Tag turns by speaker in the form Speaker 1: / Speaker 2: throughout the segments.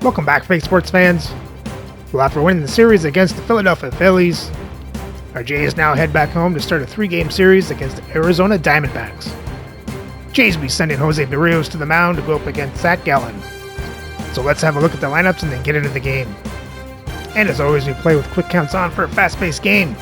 Speaker 1: Welcome back, fake sports fans. Well, after winning the series against the Philadelphia Phillies, our Jays now head back home to start a 3-game series against the Arizona Diamondbacks. Jays will be sending Jose Berrios to the mound to go up against Zach Gallen. So let's have a look at the lineups and then get into the game. And as always, we play with quick counts on for a fast-paced game.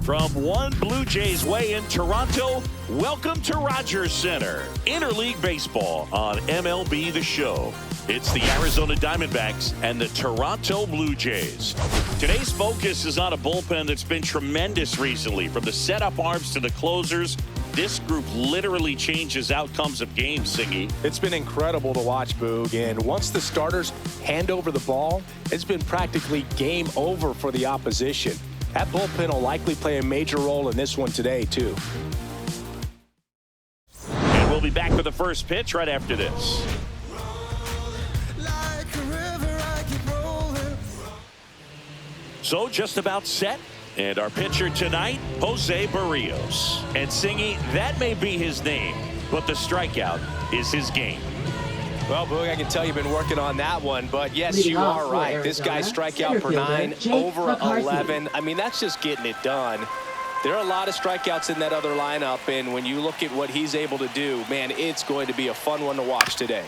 Speaker 2: From one Blue Jays way in Toronto, welcome to Rogers Center, Interleague Baseball on MLB The Show. It's the Arizona Diamondbacks and the Toronto Blue Jays. Today's focus is on a bullpen that's been tremendous recently. From the setup arms to the closers, this group literally changes outcomes of games, Siggy.
Speaker 3: It's been incredible to watch, Boog, and once the starters hand over the ball, it's been practically game over for the opposition. That bullpen will likely play a major role in this one today, too.
Speaker 2: And we'll be back with the first pitch right after this. So just about set. And our pitcher tonight, Jose Berrios. And Singy, that may be his name, but the strikeout is his game.
Speaker 3: Well, Boog, I can tell you've been working on that one, but yes, you are right. This guy's strikeout per 9, over 11. I mean, that's just getting it done. There are a lot of strikeouts in that other lineup, and when you look at what he's able to do, man, it's going to be a fun one to watch today.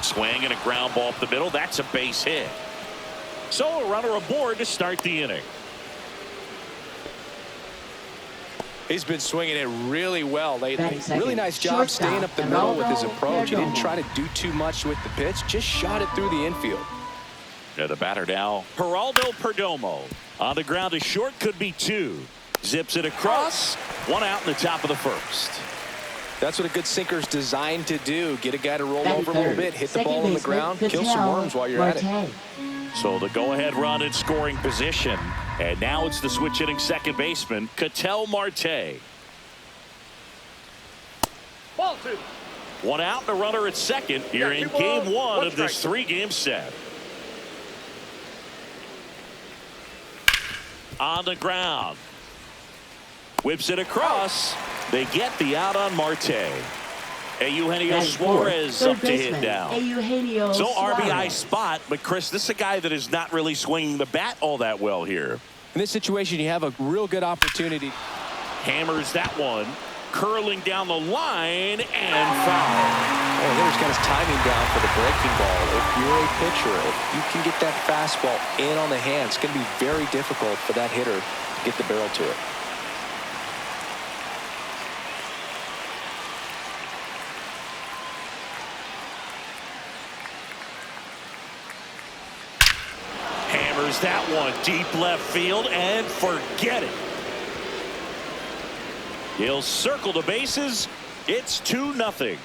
Speaker 2: Swing and a ground ball up the middle. That's a base hit. So a runner aboard to start the inning.
Speaker 3: He's been swinging it really well lately. Really nice job staying up the middle with his approach. He didn't try to do too much with the pitch, just shot it through the infield.
Speaker 2: Yeah, the batter now, Geraldo Perdomo. On the ground is short, could be 2. Zips it across, 1 out in the top of the first.
Speaker 3: That's what a good sinker's designed to do. Get a guy to roll over a little bit, hit the ball on the ground, kill some worms while you're at it.
Speaker 2: So the go-ahead run in scoring position. And now it's the switch-hitting second baseman, Ketel Marte. Ball 2. 1 out and a runner at second here in game 1 of this 3-game set. On the ground. Whips it across. They get the out on Marte. Eugenio Suarez up to hit down. So RBI spot, but Chris, this is a guy that is not really swinging the bat all that well here.
Speaker 3: In this situation, you have a real good opportunity.
Speaker 2: Hammers that one, curling down the line and foul.
Speaker 3: Oh, there's got his timing down for the breaking ball. If you're a pitcher, if you can get that fastball in on the hand, it's going to be very difficult for that hitter to get the barrel to it.
Speaker 2: That one deep left field and forget it. He'll circle the bases. It's 2-0.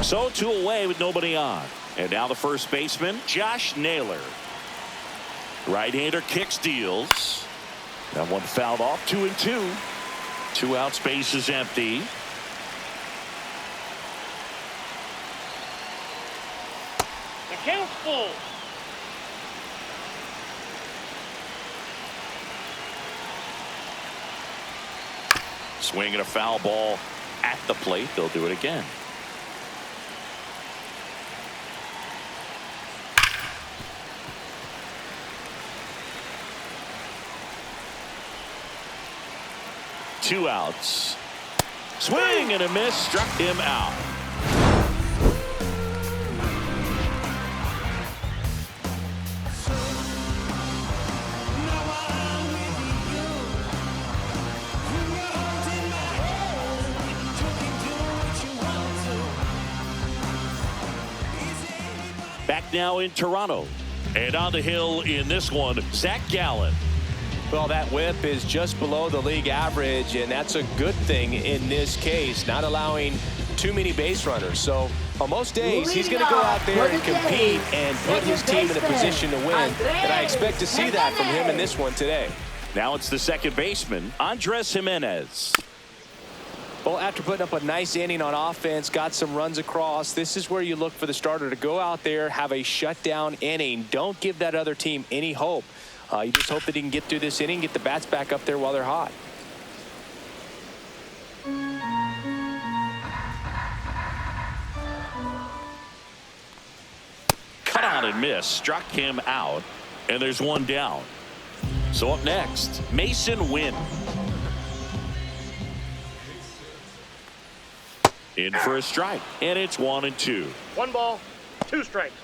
Speaker 2: So 2 away with nobody on. And now the first baseman, Josh Naylor. Right-hander kicks, deals. That one fouled off. 2-2. 2 outs, base is empty. The count's full. Swing and a foul ball at the plate. They'll do it again. Two outs. Swing and a miss. Struck him out. Back now in Toronto. And on the hill in this one, Zach Gallen.
Speaker 3: Well, that whip is just below the league average, and that's a good thing in this case, not allowing too many base runners. So on most days, he's going to go out there and compete and put his team in a position to win. And I expect to see that from him in this one today.
Speaker 2: Now it's the second baseman, Andres Jimenez.
Speaker 3: Well, after putting up a nice inning on offense, got some runs across, this is where you look for the starter to go out there, have a shutdown inning. Don't give that other team any hope. You just hope that he can get through this inning, get the bats back up there while they're hot.
Speaker 2: Cut on and miss, struck him out, and there's one down. So up next, Mason Wynn. In for a strike, and it's 1-2.
Speaker 1: 1 ball, 2 strikes.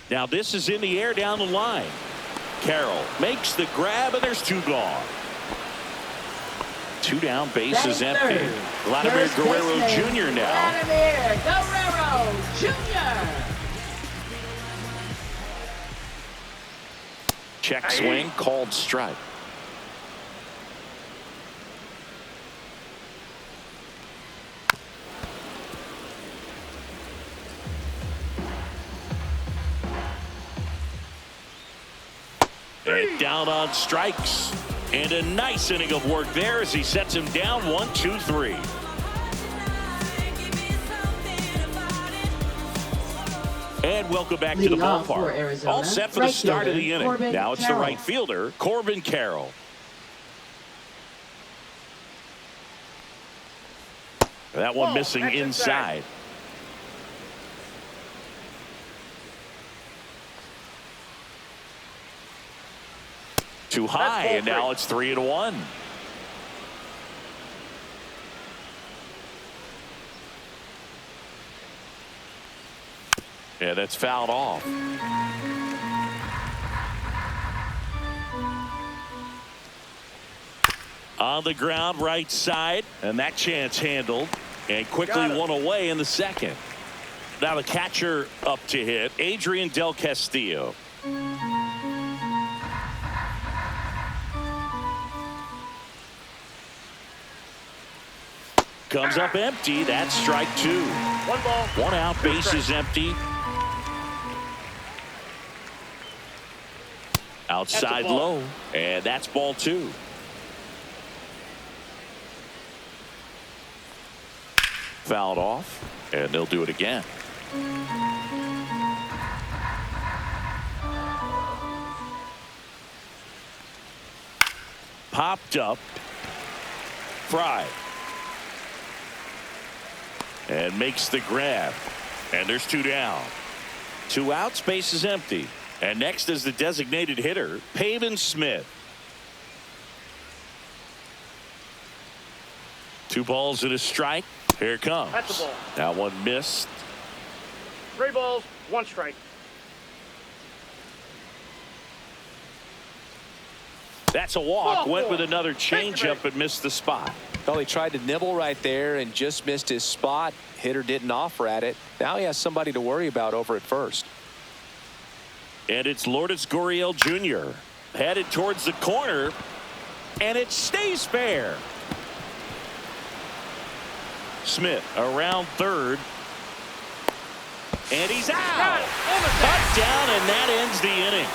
Speaker 2: Now this is in the air down the line. Carroll makes the grab, and there's 2 gone. 2 down, base is empty. Vladimir Guerrero Jr. now.
Speaker 4: Vladimir Guerrero Jr.
Speaker 2: Check swing, called strike. And down on strikes. And a nice inning of work there as he sets him down 1-2-3. And welcome back to the ballpark. All set for the start of the inning. Now it's the right fielder, Corbin Carroll. That one missing inside. Too high, and now it's 3-1. Yeah, that's fouled off. On the ground, right side, and that chance handled, and quickly one away in the second. Now the catcher up to hit, Adrian Del Castillo. Comes up empty. That's strike 2.
Speaker 1: 1 ball,
Speaker 2: 1 out, base is empty. Outside low, and that's ball 2. Fouled off, and they'll do it again. Popped up. Fry. And makes the grab. And there's 2 down. 2 outs, base is empty. And next is the designated hitter, Pavin Smith. 2 balls and a strike. Here it comes.
Speaker 1: That's the ball.
Speaker 2: That one missed.
Speaker 1: 3 balls, 1 strike.
Speaker 2: That's a walk. Went with another changeup but missed the spot.
Speaker 3: Well, he tried to nibble right there and just missed his spot. Hitter didn't offer at it. Now he has somebody to worry about over at first.
Speaker 2: And it's Lourdes Gurriel Jr. headed towards the corner, and it stays fair. Smith around third, and he's out. Cut down, and that ends the inning.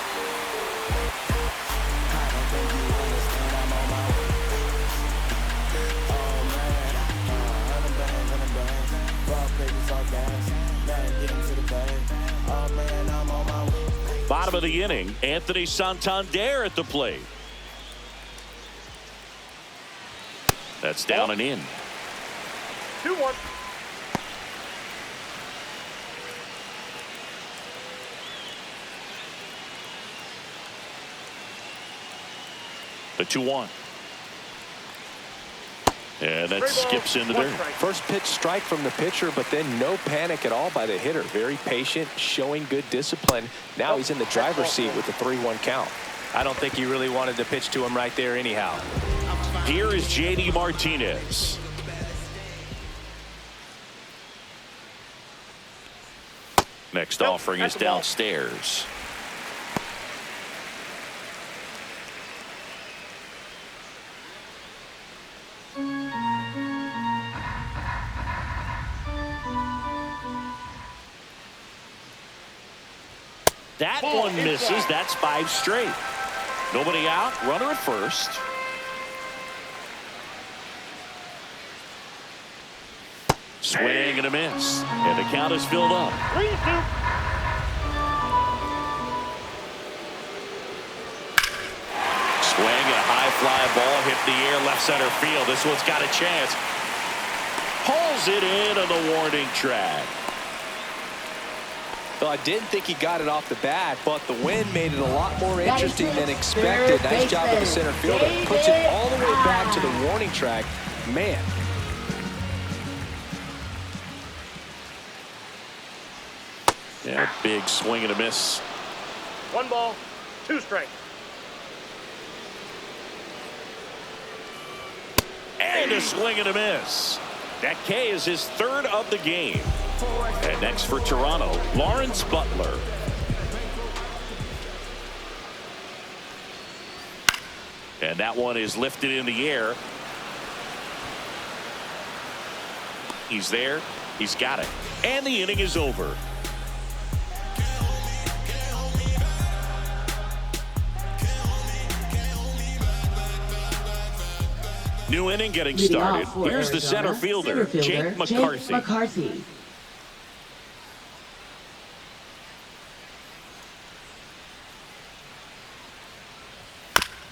Speaker 2: Bottom of the inning, Anthony Santander at the plate. That's down and in.
Speaker 1: 2-1.
Speaker 2: The 2-1. And that skips into there.
Speaker 3: First pitch strike from the pitcher, but then no panic at all by the hitter. Very patient, showing good discipline. Now he's in the driver's seat with the 3-1 count. I don't think he really wanted to pitch to him right there anyhow.
Speaker 2: Here is J.D. Martinez. Next offering is downstairs. That one misses. That's 5 straight. Nobody out. Runner at first. Swing and a miss. And the count is filled up. Swing and a high fly ball hit the air left center field. This one's got a chance. Pulls it in on the warning track.
Speaker 3: Well, I didn't think he got it off the bat, but the wind made it a lot more interesting than expected. Nice job of the center fielder. Puts it all the way back to the warning track. Man.
Speaker 2: Yeah, big swing and a miss.
Speaker 5: 1 ball, 2 strikes.
Speaker 2: And a swing and a miss. That K is his 3rd of the game. And next for Toronto, Lawrence Butler. And that one is lifted in the air. He's there. He's got it. And the inning is over. New inning getting started. Here's the center fielder, Jake McCarthy.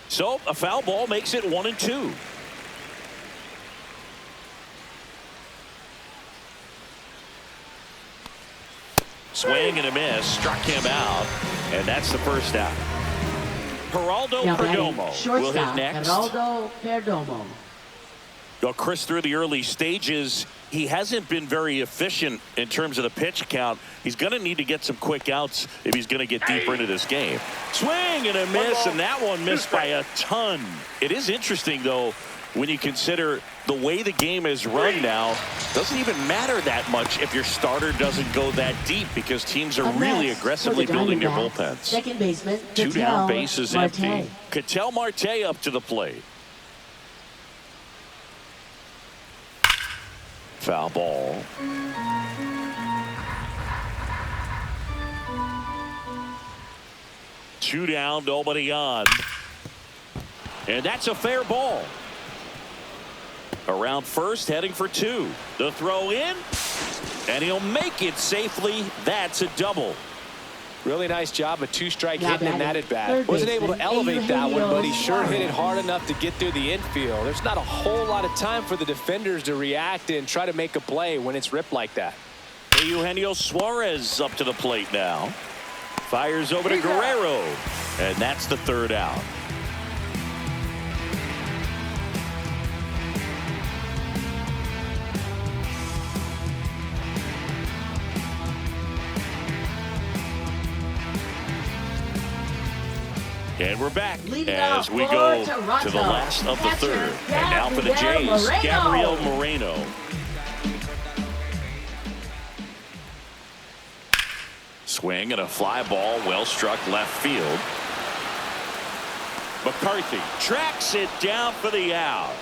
Speaker 2: So a foul ball makes it 1-2. Swing and a miss, struck him out, and that's the first out. Geraldo Perdomo will hit next.
Speaker 4: Geraldo Perdomo.
Speaker 2: Well, Chris, through the early stages, he hasn't been very efficient in terms of the pitch count. He's going to need to get some quick outs if he's going to get deeper into this game. Swing and a miss, and that one missed by a ton. It is interesting, though, when you consider the way the game is run now. Doesn't even matter that much if your starter doesn't go that deep because teams are really aggressively building their bullpens.
Speaker 4: Second baseman,
Speaker 2: 2 down, bases empty. Ketel Marte up to the plate. Foul ball. Two down, nobody on. And that's a fair ball. Around first, heading for 2. The throw in, and he'll make it safely. That's a double.
Speaker 3: Really nice job, a 2-strike hitting in that at bat. Wasn't able to elevate that one, but he sure hit it hard enough to get through the infield. There's not a whole lot of time for the defenders to react and try to make a play when it's ripped like that.
Speaker 2: Eugenio Suarez up to the plate now. Fires over to Guerrero, and that's the 3rd out. And we're back as we go to the last of the 3rd. And now for the Jays, Gabriel Moreno. Swing and a fly ball, well struck left field. McCarthy tracks it down for the out.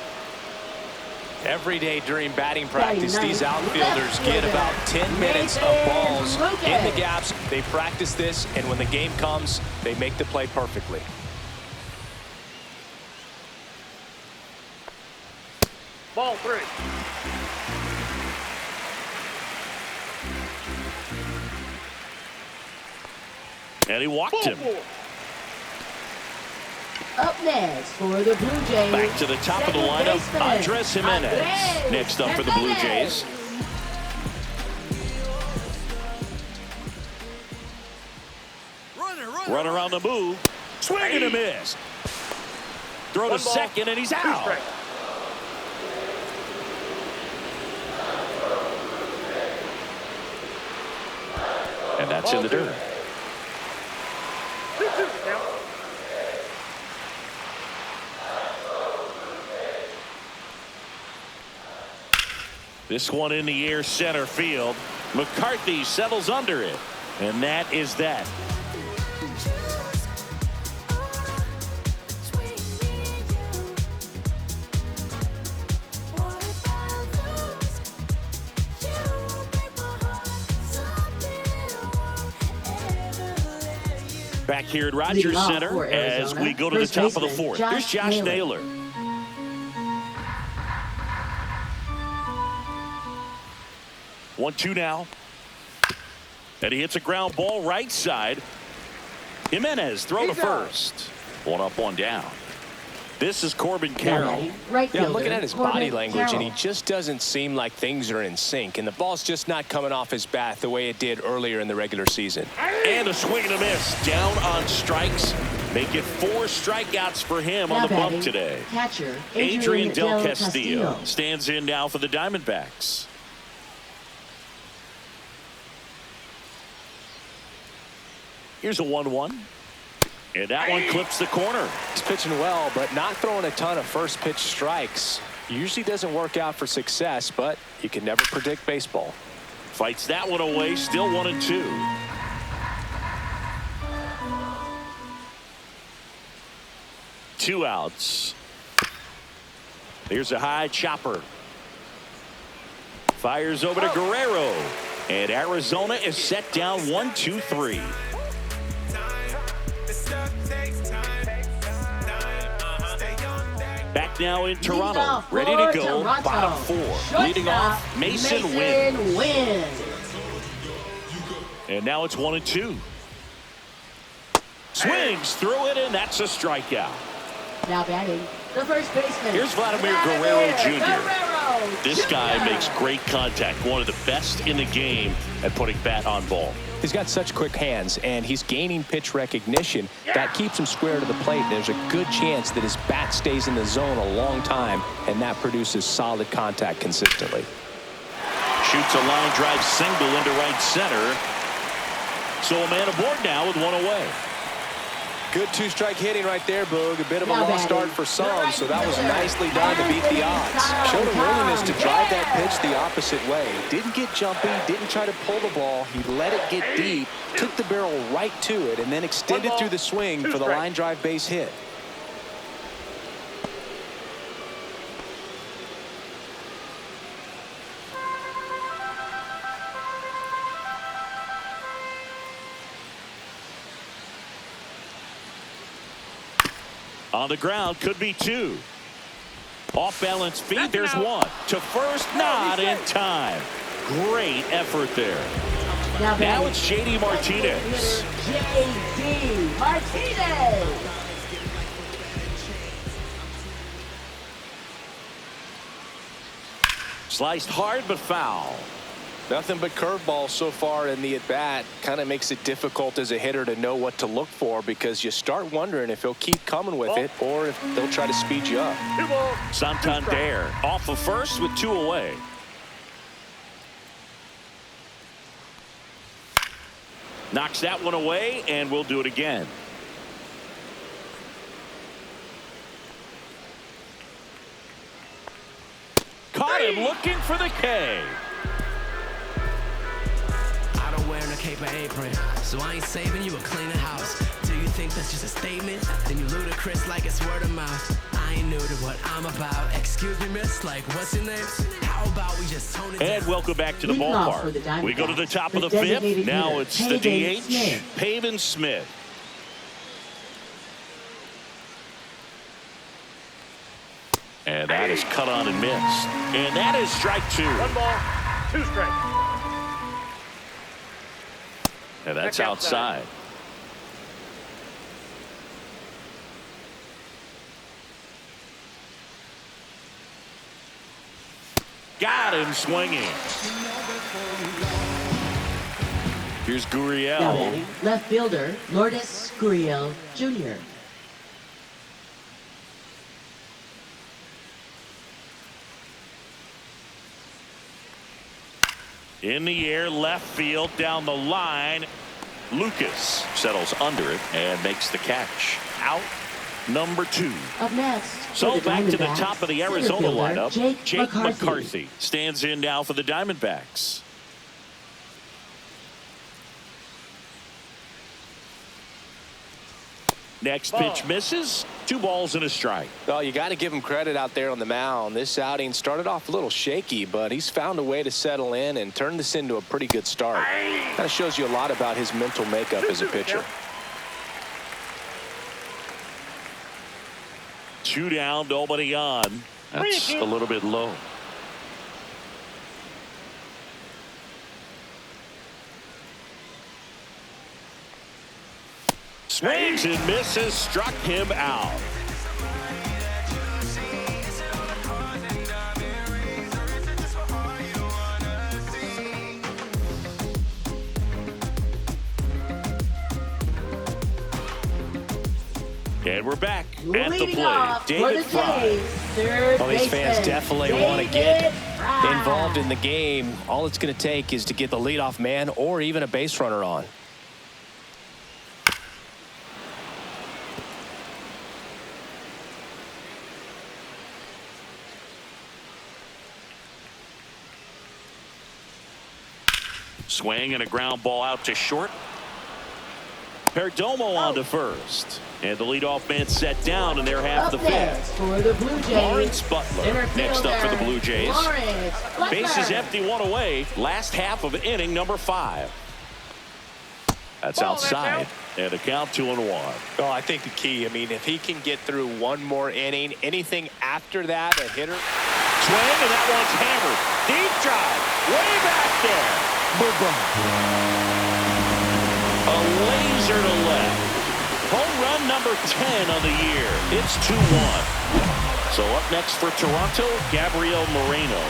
Speaker 3: Every day during batting practice, these outfielders get about 10 minutes of balls in the gaps. They practice this, and when the game comes, they make the play perfectly.
Speaker 5: Ball 3.
Speaker 2: And he walked him.
Speaker 4: Up next for the Blue Jays.
Speaker 2: Back to the top of the lineup, Andres Jimenez. Next up for the Blue Jays. Run around the move. Swing and a miss. Throw to second, and he's out. And that's in the dirt. This one in the air, center field. McCarthy settles under it. And that is that. Back here at Rogers Center as we go to the top of the fourth. Here's Josh Naylor. One-two now. And he hits a ground ball right side. Jimenez throw to first. One up, one down. This is Corbin Carroll.
Speaker 3: Yeah, I'm looking at his body language, and he just doesn't seem like things are in sync. And the ball's just not coming off his bat the way it did earlier in the regular season.
Speaker 2: And a swing and a miss. Down on strikes. Make it 4 strikeouts for him on the bump today.
Speaker 4: Catcher,
Speaker 2: Adrian Del Castillo stands in now for the Diamondbacks. Here's a 1-1. And that one clips the corner.
Speaker 3: He's pitching well, but not throwing a ton of first pitch strikes. Usually doesn't work out for success, but you can never predict baseball.
Speaker 2: Fights that one away, still 1-2. Two outs. Here's a high chopper. Fires over to Guerrero. And Arizona is set down 1-2-3. Back now in Toronto, ready to go, bottom 4. Leading off, Mason Wynn. And now it's 1-2. Swings through it, and that's a strikeout.
Speaker 4: Now batting, the first baseman.
Speaker 2: Here's Vladimir Guerrero Jr. This guy makes great contact, one of the best in the game at putting bat on ball.
Speaker 3: He's got such quick hands, and he's gaining pitch recognition. That keeps him square to the plate. There's a good chance that his bat stays in the zone a long time, and that produces solid contact consistently.
Speaker 2: Shoots a line drive single into right center. So a man aboard now with one away.
Speaker 3: Good 2-strike hitting right there, Boog. A bit of a lost start for some, so that was nicely done to beat the odds. Showed a willingness to drive that pitch the opposite way. Didn't get jumpy, didn't try to pull the ball. He let it get deep, took the barrel right to it, and then extended through the swing for the line drive base hit.
Speaker 2: On the ground, could be 2. Off balance feet, there's 1. To first, not in time. Great effort there. Now it's J.D. Martinez.
Speaker 4: J.D. Martinez.
Speaker 2: Sliced hard but foul.
Speaker 3: Nothing but curveballs so far in the at-bat. Kind of makes it difficult as a hitter to know what to look for, because you start wondering if he'll keep coming with it or if they'll try to speed you up.
Speaker 2: Santander off of first with 2 away. Knocks that one away, and we'll do it again. Caught him looking for the K.
Speaker 6: Wearing a cape and apron, so I ain't saving you a cleaner house. Do you think that's just a statement? Then you ludicrous like it's word of mouth. I ain't new to what I'm about. Excuse me, miss, like what's your name? How about we just tone it down?
Speaker 2: And welcome back to the ballpark. We go to the top of the 5th. Now it's the DH, Pavin Smith. And that is cut on and missed. And that is strike 2.
Speaker 5: 1 ball, 2 strikes.
Speaker 2: And that's outside. Got him swinging. Here's Gurriel.
Speaker 4: Left fielder, Lourdes Gurriel Jr.
Speaker 2: In the air, left field, down the line. Lucas settles under it and makes the catch. Out number 2.
Speaker 4: Up next.
Speaker 2: So back to the top of the Arizona lineup. Jake McCarthy stands in now for the Diamondbacks. Next pitch misses. 2 balls and a strike.
Speaker 3: Well, you got to give him credit out there on the mound. This outing started off a little shaky, but he's found a way to settle in and turn this into a pretty good start. Kind of shows you a lot about his mental makeup as a pitcher.
Speaker 2: 2 down, nobody on. That's a little bit low. Swings and misses, struck him out. And we're back at the plate. David Fry.
Speaker 3: Well, these fans definitely want to get involved in the game. All it's going to take is to get the leadoff man or even a base runner on.
Speaker 2: Swing and a ground ball out to short. Perdomo on to first. And the leadoff man set down in their half of the fifth.
Speaker 4: For the Blue Jays,
Speaker 2: Lawrence Butler next up for the Blue Jays. Bases empty, 1 away. Last half of inning number 5. That's outside. And a count 2-1.
Speaker 3: Well, I think the key, I mean, if he can get through one more inning, anything after that, a hitter.
Speaker 2: Swing, and that one's hammered. Deep drive. Way back there. A laser to left. Home run number 10 on the year. It's 2-1. So up next for Toronto, Gabriel Moreno.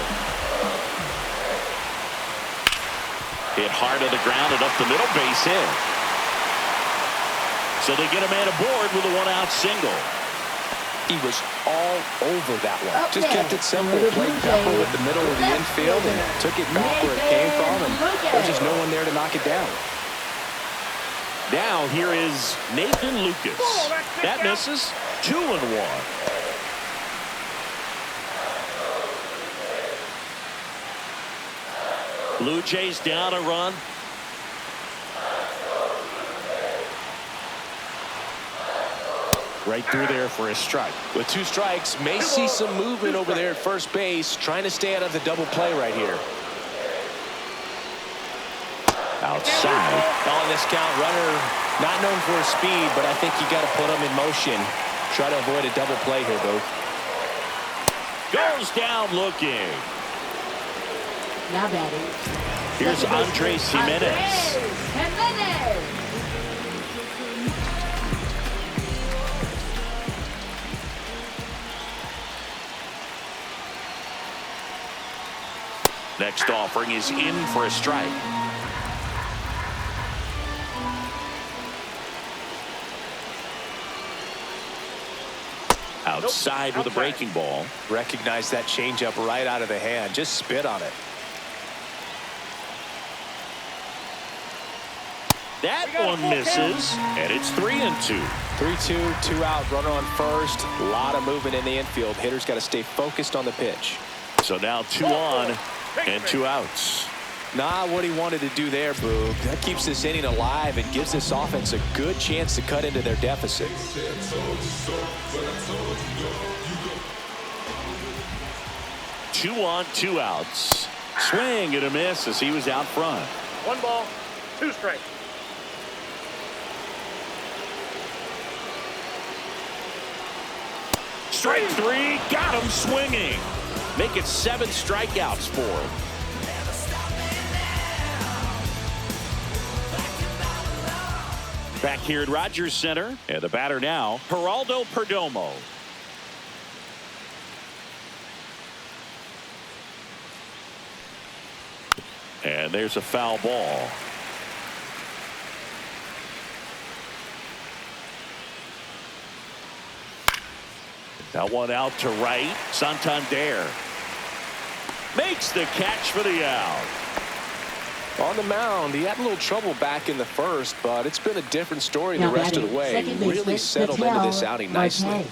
Speaker 2: Hit hard to the ground and up the middle, base hit. So they get a man aboard with a 1-out single.
Speaker 3: He was all over that one. Just kept it simple. Played pepper with the middle of the infield and took it back where it came from, and there's just no one there to knock it down.
Speaker 2: Now here is Nathan Lucas. That misses. 2-1. Blue Jays down a run. Right through there for a strike.
Speaker 3: With 2 strikes, may see some movement over there at first base, trying to stay out of the double play right here.
Speaker 2: Outside.
Speaker 3: On this count, runner not known for his speed, but I think you got to put him in motion. Try to avoid a double play here, Boo.
Speaker 2: Goes down looking.
Speaker 4: Now batting.
Speaker 2: Here's Andres Jimenez. Next offering is in for a strike. Outside with a breaking ball.
Speaker 3: Recognize that changeup right out of the hand. Just spit on it.
Speaker 2: That one misses, and it's 3-2.
Speaker 3: 3-2, 2 out, runner on first. A lot of movement in the infield. Hitter's got to stay focused on the pitch.
Speaker 2: So now 2 on and 2 outs.
Speaker 3: Not what he wanted to do there, Boog. That keeps this inning alive and gives this offense a good chance to cut into their deficit.
Speaker 2: 2 on, 2 outs. Swing and a miss as he was out front.
Speaker 5: 1 ball, 2 strikes.
Speaker 2: Strike 3, got him swinging. Make it 7 strikeouts for him. Back here at Rogers Center, and the batter now, Geraldo Perdomo. And there's a foul ball. That one out to right. Santander makes the catch for the out.
Speaker 3: On the mound, he had a little trouble back in the first, but it's been a different story the rest of the way. Really settled into this outing nicely.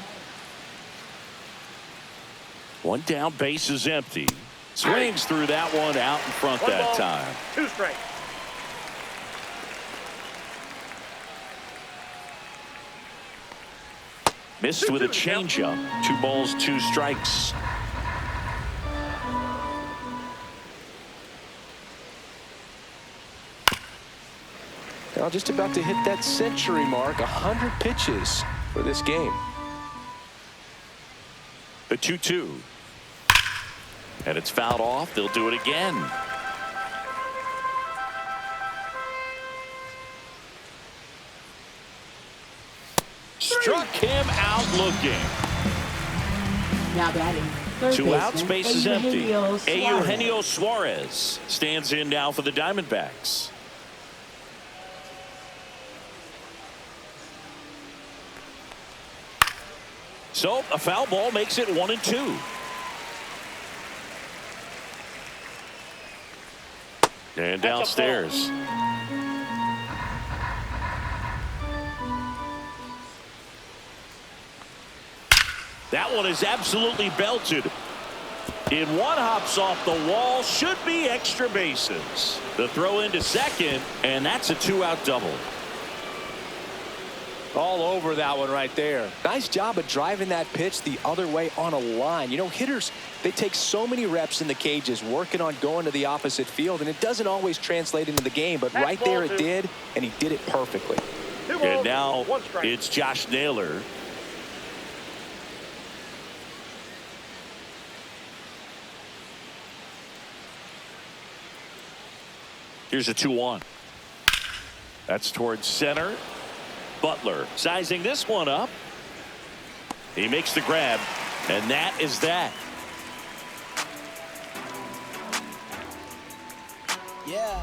Speaker 2: 1 down, base is empty. Swings through that one out in front that time.
Speaker 5: 2 strikes.
Speaker 2: Missed with a changeup. 2 balls, 2 strikes.
Speaker 3: Now just about to hit that century mark, 100 pitches for this game.
Speaker 2: The 2-2. And it's fouled off. They'll do it again. Struck him out looking.
Speaker 4: Now batting. Third
Speaker 2: 2 outs,
Speaker 4: baseman,
Speaker 2: base is empty.
Speaker 4: Eugenio
Speaker 2: Eugenio Suarez stands in now for the Diamondbacks. So a foul ball makes it 1-2. And downstairs. That one is absolutely belted. In one hops off the wall, should be extra bases. The throw into second, and that's a 2-out double.
Speaker 3: All over that one right there. Nice job of driving that pitch the other way on a line. You know, hitters, they take so many reps in the cages working on going to the opposite field, and it doesn't always translate into the game, but right there it did, and he did it perfectly.
Speaker 2: And now it's Josh Naylor. Here's a 2-1. That's towards center. Butler sizing this one up. He makes the grab, and that is that.
Speaker 7: Yeah.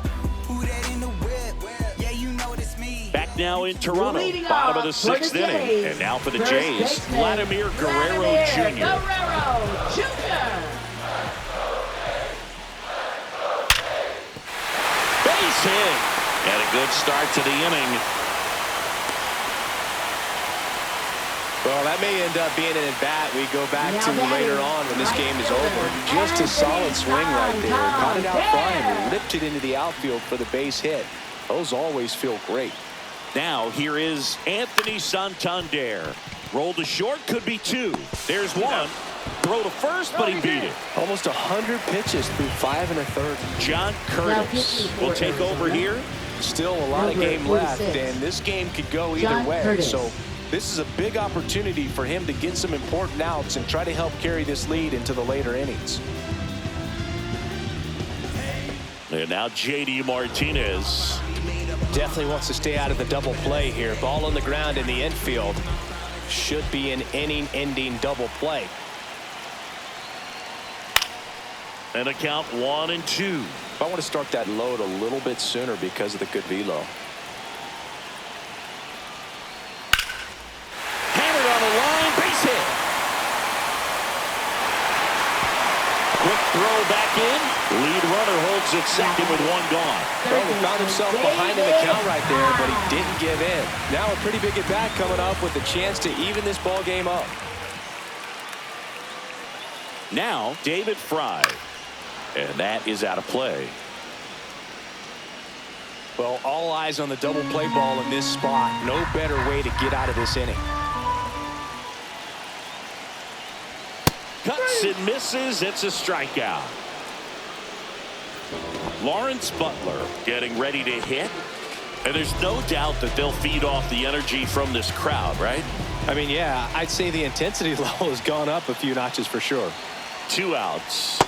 Speaker 7: Who that in the whip? Yeah, you know it's me.
Speaker 2: Back now in Toronto,
Speaker 4: Leading
Speaker 2: bottom of
Speaker 4: off
Speaker 2: the 6th
Speaker 4: for the
Speaker 2: inning.
Speaker 4: Jays,
Speaker 2: And now for the
Speaker 4: first
Speaker 2: Jays,
Speaker 4: baseman,
Speaker 2: Vladimir Guerrero
Speaker 4: Vladimir
Speaker 2: Jr.
Speaker 4: Guerrero Jr.
Speaker 2: Base hit. And a good start to the inning.
Speaker 3: Well, that may end up being an at-bat we go back
Speaker 4: Now
Speaker 3: to
Speaker 4: batting,
Speaker 3: later on when this
Speaker 4: right
Speaker 3: game is
Speaker 4: fielder,
Speaker 3: over. Just a solid swing right there. Got it out front and
Speaker 4: Santander.
Speaker 3: ripped it into the outfield for the base hit. Those always feel great.
Speaker 2: Now here is Anthony Santander. Roll to short, could be 2. There's 1. Throw to first, but he beat it.
Speaker 3: Almost 100 pitches through 5 1/3.
Speaker 2: John Curtis will take over here.
Speaker 3: Still a lot of
Speaker 4: Number
Speaker 3: game left,
Speaker 4: 46.
Speaker 3: and this game could go either
Speaker 4: John
Speaker 3: way.
Speaker 4: Curtis.
Speaker 3: So this is a big opportunity for him to get some important outs and try to help carry this lead into the later innings.
Speaker 2: And now J.D. Martinez.
Speaker 3: Definitely wants to stay out of the double play here. Ball on the ground in the infield. Should be an inning-ending double play.
Speaker 2: And a count 1-2.
Speaker 3: I want to start that load a little bit sooner because of the good velo.
Speaker 2: Hammered on the line, base hit. Quick throw back in. Lead runner holds at second with 1 gone.
Speaker 3: Well, he found himself behind in the count right there, but he didn't give in. Now a pretty big at-bat coming up with a chance to even this ball game up.
Speaker 2: Now David Fry. And that is out of play.
Speaker 3: Well, all eyes on the double play ball in this spot. No better way to get out of this inning.
Speaker 2: Cuts and misses. It's a strikeout. Lawrence Butler getting ready to hit. And there's no doubt that they'll feed off the energy from this crowd, right?
Speaker 3: I mean, yeah, I'd say the intensity level has gone up a few notches for sure.
Speaker 2: 2 outs.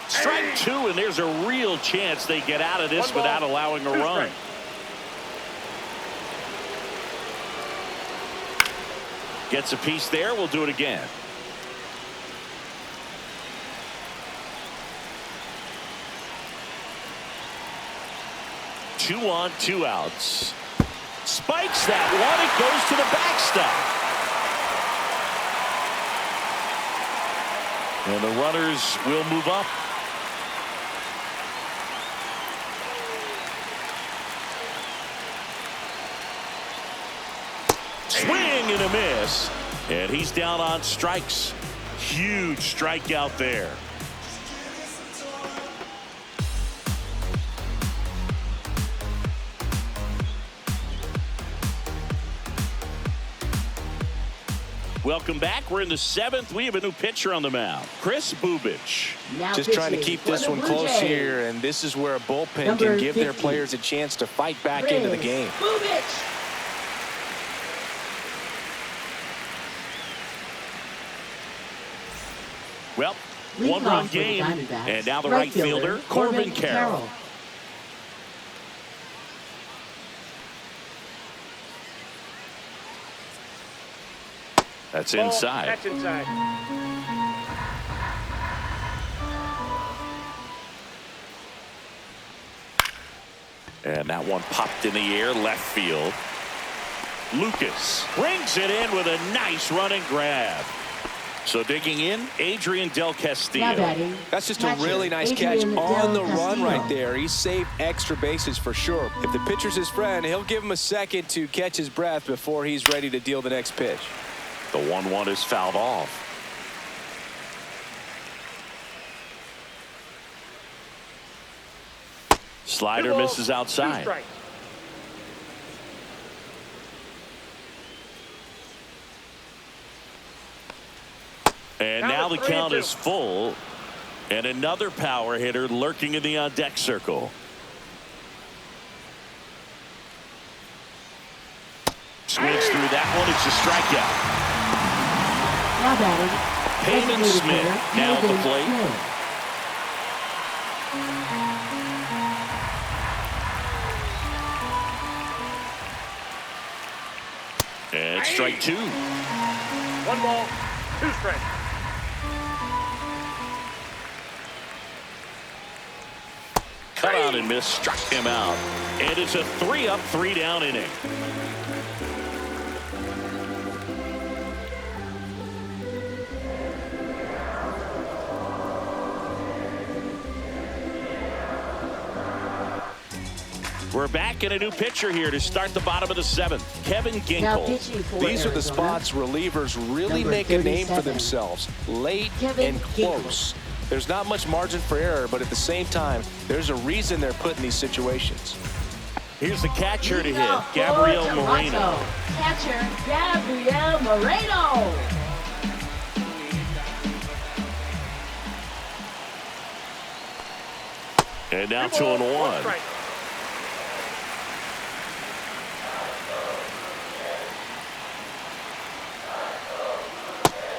Speaker 2: Strike 2, and there's a real chance they get out of this without allowing a run. Gets a piece there. We'll do it again. Two on, 2 outs. Spikes that one. It goes to the backstop. And the runners will move up. Swing and a miss. And he's down on strikes. Huge strikeout there. Welcome back. We're in the 7th. We have a new pitcher on the mound, Chris Bubich.
Speaker 4: Now
Speaker 3: Just trying to
Speaker 4: pitching
Speaker 3: keep
Speaker 4: for
Speaker 3: this
Speaker 4: the
Speaker 3: one
Speaker 4: Blue
Speaker 3: close
Speaker 4: Jays.
Speaker 3: here, and this is where a bullpen
Speaker 4: Number
Speaker 3: can give their
Speaker 4: 50.
Speaker 3: players a chance to fight back into the game.
Speaker 4: Bubich.
Speaker 2: One-run game. And now the right fielder, Corbin Carroll. That's inside.
Speaker 5: That's inside.
Speaker 2: And that one popped in the air, left field. Lucas brings it in with a nice running grab. So digging in, Adrian Del Castillo.
Speaker 3: That's just a really nice catch on the run right there. He saved extra bases for sure. If the pitcher's his friend, he'll give him a second to catch his breath before he's ready to deal the next pitch.
Speaker 2: The 1-1 is fouled off. Slider misses outside. And now the count is full. And another power hitter lurking in the on-deck circle. Swings through that one. It's a strikeout.
Speaker 4: Now batting,
Speaker 2: Payman Smith now at the plate. And strike 2.
Speaker 5: 1 ball, 2 strikes.
Speaker 2: Cut out and miss, struck him out. And it's a 3-up, 3-down inning. We're back in a new pitcher here to start the bottom of the 7th. Kevin Ginkel.
Speaker 3: These are the spots relievers really make a name for themselves. Late and close. There's not much margin for error, but at the same time, there's a reason they're put in these situations.
Speaker 2: Here's the catcher to hit, Gabriel Moreno.
Speaker 4: Catcher, Gabriel Moreno.
Speaker 2: And now 2-1.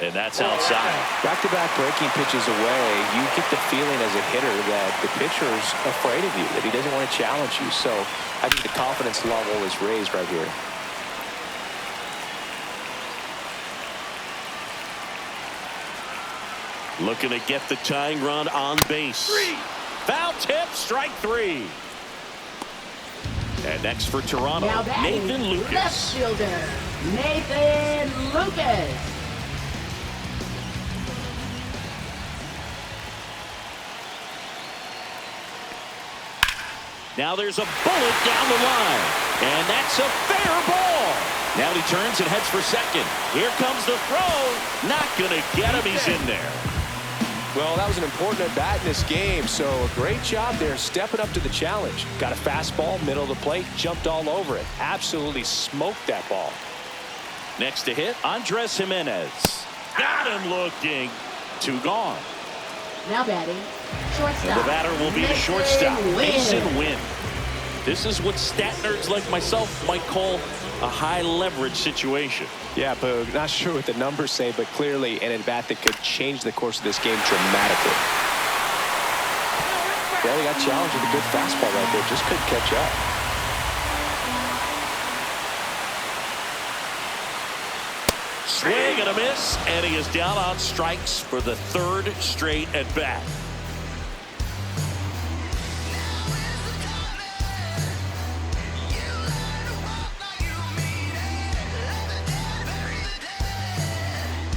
Speaker 2: And that's outside.
Speaker 3: Back-to-back breaking pitches away, you get the feeling as a hitter that the pitcher's afraid of you, that he doesn't want to challenge you. So I think the confidence level is raised right here.
Speaker 2: Looking to get the tying run on base. Foul tip, strike 3. And next for Toronto, Nathan Lucas.
Speaker 4: Left fielder, Nathan Lucas.
Speaker 2: Now there's a bullet down the line. And that's a fair ball. Now he turns and heads for second. Here comes the throw. Not going to get him. He's in there.
Speaker 3: Well, that was an important at-bat in this game, so a great job there stepping up to the challenge. Got a fastball, middle of the plate, jumped all over it. Absolutely smoked that ball.
Speaker 2: Next to hit, Andres Jimenez. Got him looking. 2 gone.
Speaker 4: Now batting, shortstop.
Speaker 2: And the batter will be the shortstop, Mason Wynn. This is what stat nerds like myself might call a high-leverage situation.
Speaker 3: Yeah, Boog, not sure what the numbers say, but clearly an at-bat that could change the course of this game dramatically. Well, he got challenged with a good fastball right there, just couldn't catch up.
Speaker 2: Swing and a miss, and he is down on strikes for the 3rd straight at-bat.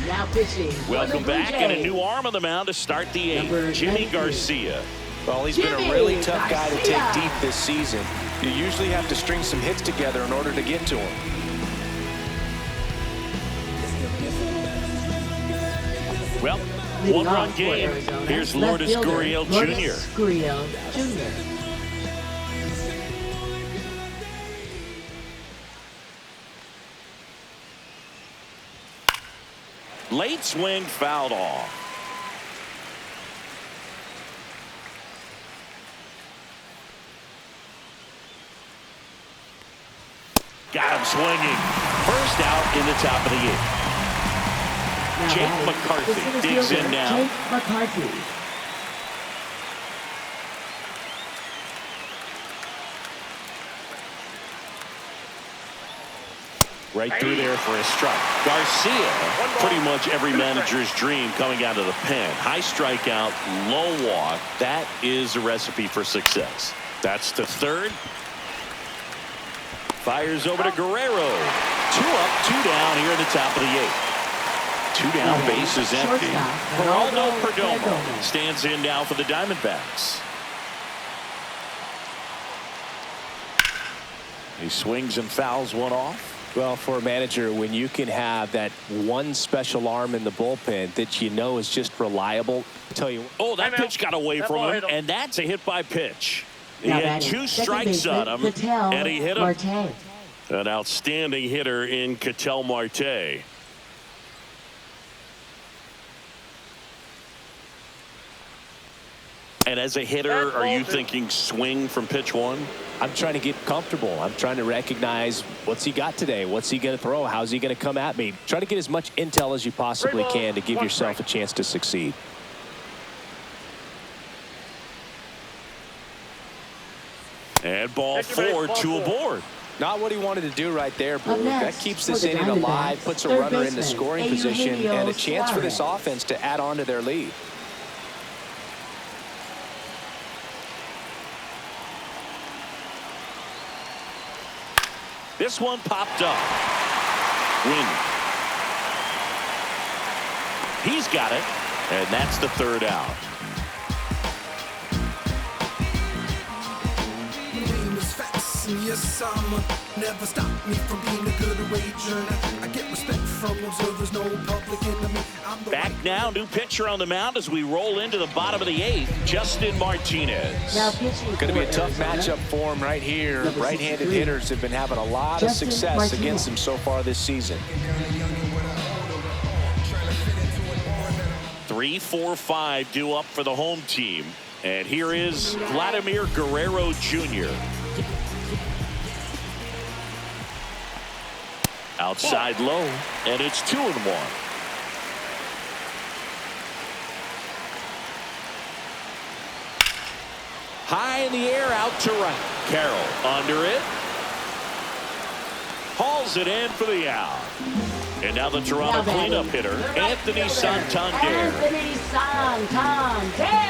Speaker 4: Now pitching.
Speaker 2: Welcome back, and a new arm on the mound to start the 8th, Jimmy Garcia.
Speaker 3: Well, he's been a really tough guy to take deep this season. You usually have to string some hits together in order to get to him.
Speaker 2: Well, 1-run game. Here's Lourdes Gurriel Jr.
Speaker 4: Gurriel Jr.
Speaker 2: Late swing fouled off. Got him swinging. First out in the top of the 8th.
Speaker 4: Now
Speaker 2: Jake
Speaker 4: batting, the
Speaker 2: McCarthy
Speaker 4: center
Speaker 2: digs
Speaker 4: fielder,
Speaker 2: in now.
Speaker 4: Jake McCarthy.
Speaker 2: Right through there for a strike. Garcia, pretty much every manager's dream coming out of the pen. High strikeout, low walk. That is a recipe for success. That's the third. Fires over to Guerrero. 2 up, 2 down here in the top of the 8th. 2 down, base is empty. Geraldo Perdomo stands in now for the Diamondbacks. He swings and fouls one off.
Speaker 3: Well, for a manager, when you can have that one special arm in the bullpen that you know is just reliable, I'll tell you.
Speaker 2: Oh, that pitch got away from him, and that's a hit by pitch. He had 2 strikes on him, and he hit him. An outstanding hitter in Ketel Marte. And as a hitter, are you thinking swing from pitch 1?
Speaker 3: I'm trying to get comfortable. I'm trying to recognize what's he got today. What's he going to throw? How's he going to come at me? Try to get as much intel as you possibly can to give yourself a chance to succeed.
Speaker 2: And ball 4, 2 aboard.
Speaker 3: Not what he wanted to do right there, Blue. That
Speaker 4: next,
Speaker 3: keeps
Speaker 4: for
Speaker 3: this
Speaker 4: the
Speaker 3: inning alive,
Speaker 4: Diamondbacks,
Speaker 3: puts a
Speaker 4: third
Speaker 3: runner in the
Speaker 4: baseman,
Speaker 3: scoring position, and a chance for this
Speaker 4: Suarez.
Speaker 3: offense to add on to their lead.
Speaker 2: This one popped up. Win. He's got it, and that's the 3rd out.
Speaker 8: Yes, never stop me from being a good wager. I get respect from observers, no public enemy.
Speaker 2: Back now, new pitcher on the mound as we roll into the bottom of the 8th, Justin Martinez.
Speaker 4: Now pitching
Speaker 3: Going to be a
Speaker 4: for
Speaker 3: tough
Speaker 4: Arizona,
Speaker 3: matchup for him right here.
Speaker 4: Number
Speaker 3: Right-handed
Speaker 4: 63,
Speaker 3: hitters have been having a lot of
Speaker 4: Justin
Speaker 3: success
Speaker 4: Martinez.
Speaker 3: against him so far this season.
Speaker 2: 3, 4, 5 due up for the home team. And here is Vladimir Guerrero Jr. Outside low, and it's 2-1. High in the air, out to right. Carroll under it. Hauls it in for the out. And now the Toronto cleanup hitter, Anthony Santander.
Speaker 4: Anthony Santander.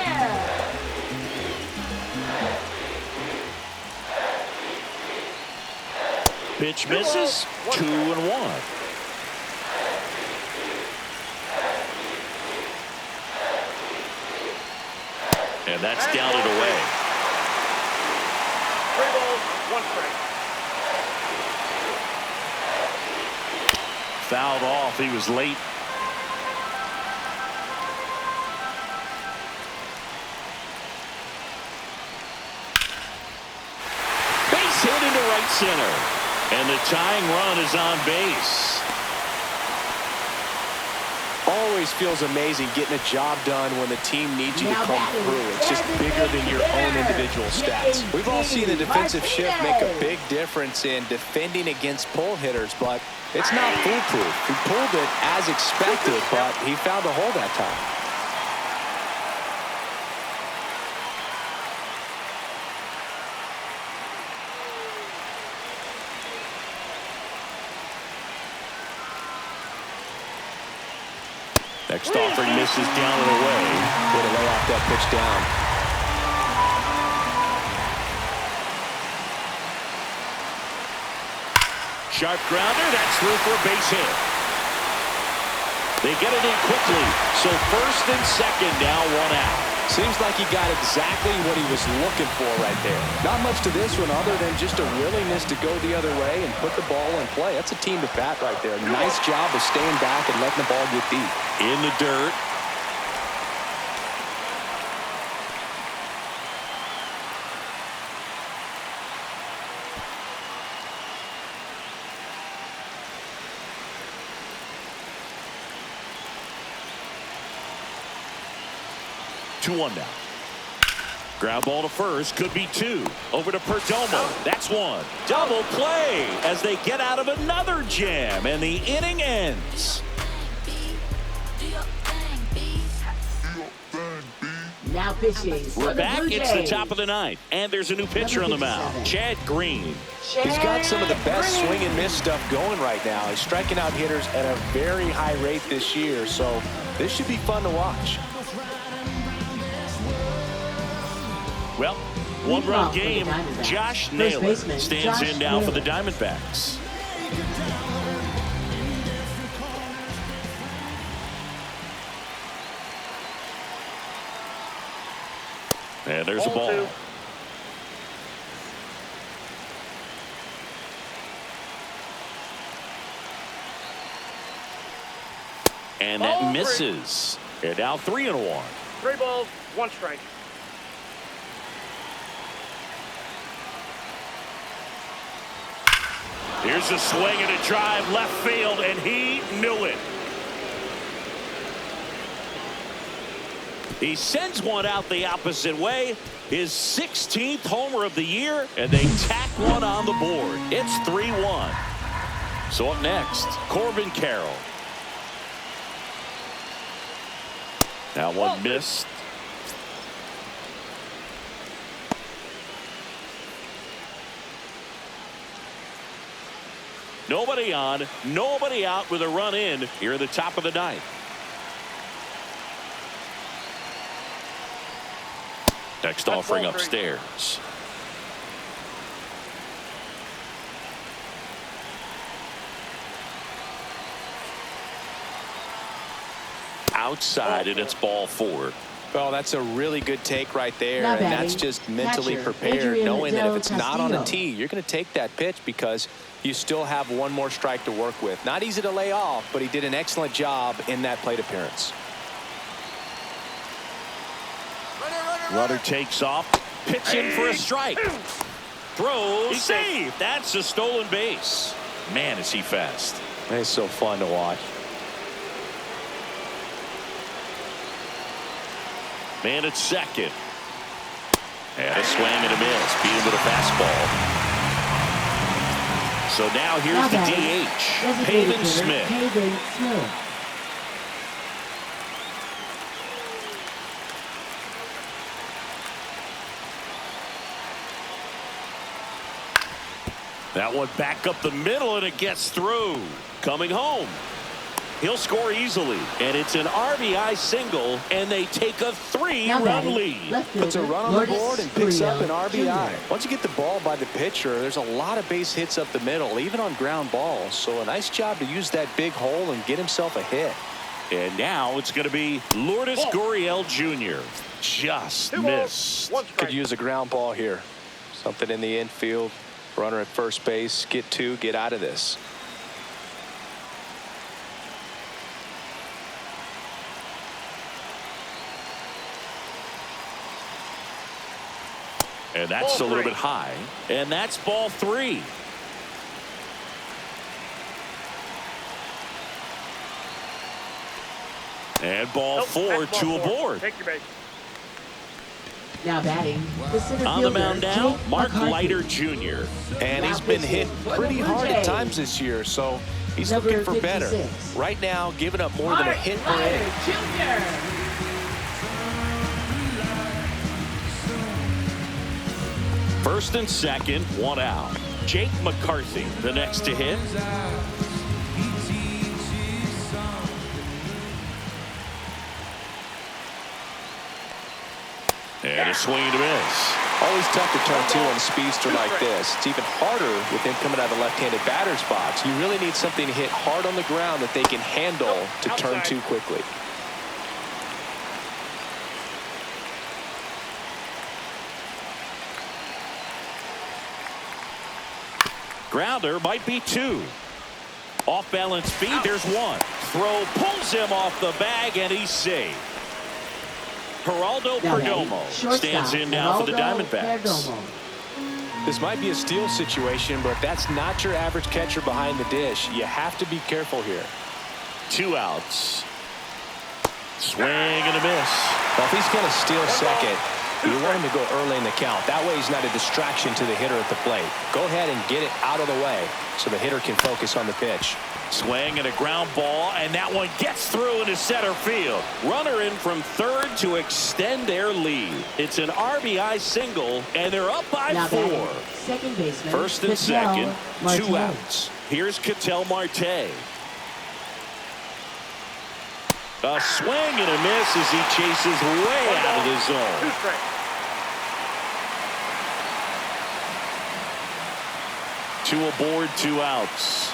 Speaker 2: Pitch misses, 2-1. And that's down and away.
Speaker 5: 3 balls, 1 strike.
Speaker 2: Fouled off. He was late. Base hit into right center. And the tying run is on base.
Speaker 3: Always feels amazing getting a job done when the team needs you to
Speaker 4: Now
Speaker 3: come
Speaker 4: batting,
Speaker 3: through. It's just bigger than your own individual stats. We've all seen the defensive shift make a big difference in defending against pull hitters, but it's not foolproof. He pulled it as expected, but he found a hole that time.
Speaker 2: Next offering misses down and away.
Speaker 3: Way to lay off that pitch down.
Speaker 2: Sharp grounder. That's through for a base hit. They get it in quickly. So first and second now, 1 out.
Speaker 3: Seems like he got exactly what he was looking for right there. Not much to this one other than just a willingness to go the other way and put the ball in play. That's a team to bat right there. Nice job of staying back and letting the ball get deep.
Speaker 2: In the dirt. Two-1 now. Ground ball to first, could be 2. Over to Perdomo. That's 1. Double play as they get out of another jam, and the inning ends.
Speaker 4: Now pitching.
Speaker 2: We're back. It's the top of the ninth, and there's a new pitcher on the mound, Chad Green.
Speaker 3: He's got some of the best swing and miss stuff going right now. He's striking out hitters at a very high rate this year, so this should be fun to watch.
Speaker 2: Well, one-run game. Josh Naylor stands in now for the Diamondbacks. And there's a ball. And that misses. And now 3-1.
Speaker 5: 3 balls, 1 strike.
Speaker 2: Here's a swing and a drive left field, and he knew it. He sends one out the opposite way. His 16th homer of the year, and they tack one on the board. It's 3-1. So up next, Corbin Carroll. That one missed. Nobody on, nobody out with a run in here at the top of the ninth. Next offering upstairs. Outside, and it's ball 4.
Speaker 3: Well, that's a really good take right there,
Speaker 4: Now
Speaker 3: and
Speaker 4: batting,
Speaker 3: that's just mentally
Speaker 4: catcher,
Speaker 3: prepared,
Speaker 4: Adrian
Speaker 3: knowing that if
Speaker 4: Del
Speaker 3: it's not on a
Speaker 4: Castillo.
Speaker 3: tee, you're going to take that pitch because you still have one more strike to work with. Not easy to lay off, but he did an excellent job in that plate appearance.
Speaker 2: Runner takes off, pitching for a strike. Throws, save. That's a stolen base. Man, is he fast.
Speaker 3: It's so fun to watch.
Speaker 2: Man at second. And a swing and a miss. Beat him with a fastball. So now here's the DH. Pavin Smith. That one back up the middle, and it gets through. Coming home. He'll score easily, and it's an RBI single, and they take a 3-run lead.
Speaker 3: Puts a run on the board and picks up an RBI. Once you get the ball by the pitcher, there's a lot of base hits up the middle, even on ground balls. So a nice job to use that big hole and get himself a hit.
Speaker 2: And now it's going to be Lourdes Gurriel Jr. Just missed.
Speaker 3: Could use a ground ball here. Something in the infield. Runner at first base. Get 2. Get out of this.
Speaker 2: And that's a little bit high. And that's ball 3. And ball 4, 2 aboard.
Speaker 5: Take your base.
Speaker 4: Now batting, the center
Speaker 2: On the
Speaker 4: fielder,
Speaker 2: mound now,
Speaker 4: Jake
Speaker 2: Mark
Speaker 4: McCarthy.
Speaker 2: Leiter Jr.
Speaker 3: And
Speaker 4: Now
Speaker 3: he's been
Speaker 4: pitching
Speaker 3: hit
Speaker 4: for the
Speaker 3: pretty
Speaker 4: Blue
Speaker 3: hard at
Speaker 4: Jays.
Speaker 3: times this year, so he's
Speaker 4: Number
Speaker 3: looking for better.
Speaker 4: 56.
Speaker 3: Right now, giving up more than a
Speaker 4: Mark
Speaker 3: hit per
Speaker 4: Leiter
Speaker 3: inning.
Speaker 4: Jr.
Speaker 2: First and second, 1 out. Jake McCarthy, the next to hit. And a swing and a miss.
Speaker 3: Always tough to turn 2 on a speedster like this. It's even harder with him coming out of the left-handed batter's box. You really need something to hit hard on the ground that they can handle to turn 2 quickly.
Speaker 2: Grounder might be 2. Off balance speed, there's 1. Throw pulls him off the bag, and he's safe. Geraldo Perdomo stands in now for the Diamondbacks.
Speaker 3: This might be a steal situation, but that's not your average catcher behind the dish. You have to be careful here.
Speaker 2: 2 outs. Swing and a miss.
Speaker 3: Well, if he's going to steal second, You want him to go early in the count. That way he's not a distraction to the hitter at the plate. Go ahead and get it out of the way so the hitter can focus on the pitch.
Speaker 2: Swing and a ground ball, and that one gets through into center field. Runner in from third to extend their lead. It's an RBI single, and they're up by
Speaker 4: Now
Speaker 2: 4.
Speaker 4: batting, second baseman,
Speaker 2: First and
Speaker 4: Ketel
Speaker 2: second,
Speaker 4: Marte.
Speaker 2: 2 outs. Here's Ketel Marte. A swing and a miss as he chases way out of the zone.
Speaker 5: 2 strikes.
Speaker 2: Two aboard, 2 outs.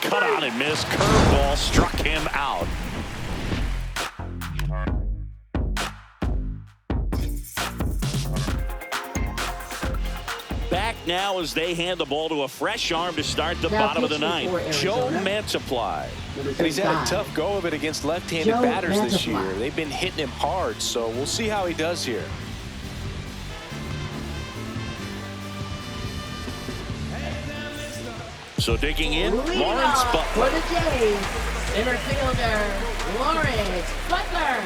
Speaker 2: Cut on and miss. Curveball struck him out. Back now as they hand the ball to a fresh arm to start the
Speaker 4: Now
Speaker 2: bottom of the
Speaker 4: pitching for
Speaker 2: ninth. Joe
Speaker 4: Arizona.
Speaker 2: Mantiply.
Speaker 3: And he's had a tough go of it against left-handed
Speaker 4: Joe
Speaker 3: batters this
Speaker 4: Mantiply.
Speaker 3: year. They've been hitting him hard, so we'll see how he does here.
Speaker 2: So digging in,
Speaker 4: Leading
Speaker 2: Lawrence
Speaker 4: off for
Speaker 2: Butler.
Speaker 4: the Jays, center fielder Lawrence Butler.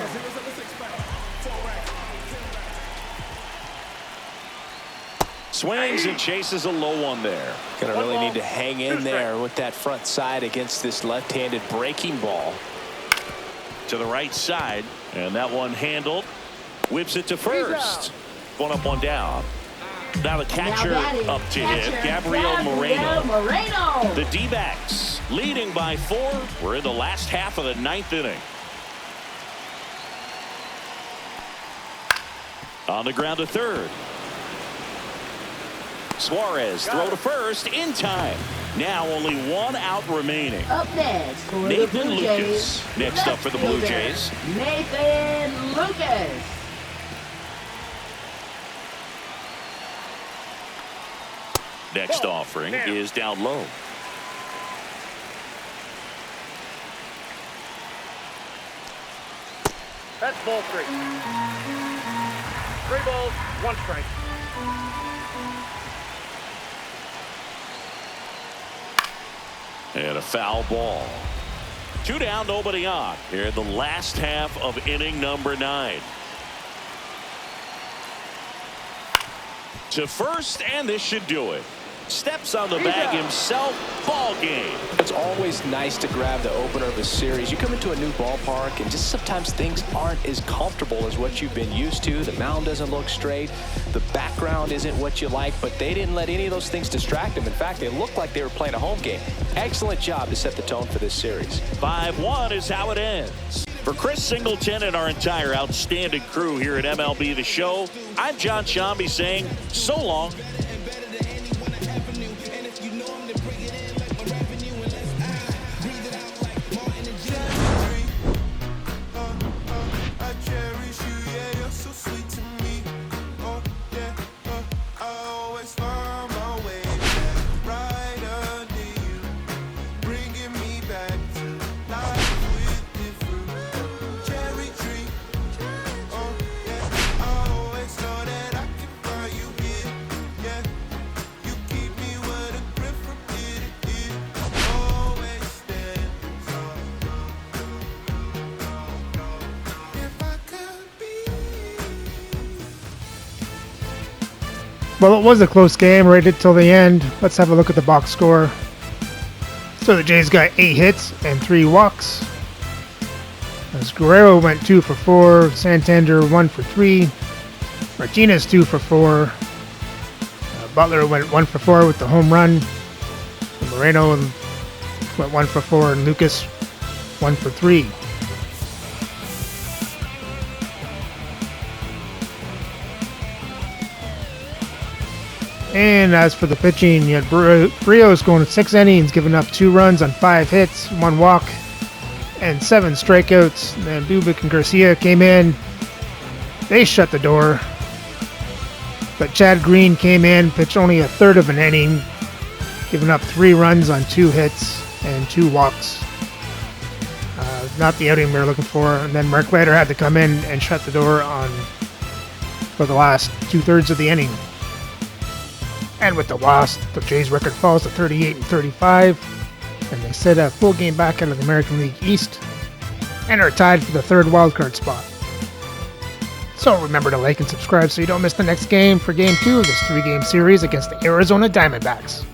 Speaker 2: Swings and chases a low one there.
Speaker 3: Gonna really need to hang in there with that front side against this left-handed breaking ball.
Speaker 2: To the right side, and that one handled. Whips it to first. One up, one down. Now the catcher
Speaker 4: Now batting,
Speaker 2: up to hit, Gabriel Moreno. The D-backs leading by 4. We're in the last half of the 9th inning. On the ground to third. Suarez throw to first in time. Now only 1 out remaining.
Speaker 4: Up next for
Speaker 2: Nathan
Speaker 4: the Blue
Speaker 2: Lucas
Speaker 4: Jays.
Speaker 2: next up for the Blue
Speaker 4: Left
Speaker 2: Jays.
Speaker 4: fielder, Nathan Lucas.
Speaker 2: Next offering is down low.
Speaker 5: That's ball 3. 3 balls, 1 strike.
Speaker 2: And a foul ball. 2 down, nobody on. Here in the last half of inning number 9. To first, and this should do it. Steps on the bag himself. Ball game.
Speaker 3: It's always nice to grab the opener of a series. You come into a new ballpark and just sometimes things aren't as comfortable as what you've been used to. The mound doesn't look straight. The background isn't what you like, but they didn't let any of those things distract them. In fact, they looked like they were playing a home game. Excellent job to set the tone for this series.
Speaker 2: 5-1 is how it ends. For Chris Singleton and our entire outstanding crew here at MLB The Show, I'm John Shambi saying so long.
Speaker 1: Well, it was a close game right until the end. Let's have a look at the box score. So the Jays got 8 hits and 3 walks. As Guerrero went 2 for 4, Santander 1 for 3, Martinez 2 for 4, Butler went 1 for 4 with the home run, Moreno went 1 for 4, and Lucas 1 for 3. And as for the pitching, you had Brios going 6 innings, giving up 2 runs on 5 hits, 1 walk, and 7 strikeouts. Then Bubic and Garcia came in. They shut the door. But Chad Green came in, pitched only a third of an inning, giving up 3 runs on 2 hits and 2 walks. Not the outing we were looking for. And then Mark Leiter had to come in and shut the door for the last 2/3 of the inning. And with the loss, the Jays record falls to 38-35. and they sit a full game back out of the American League East and are tied for the third wildcard spot. So remember to like and subscribe so you don't miss the next game for Game 2 of this 3-game series against the Arizona Diamondbacks.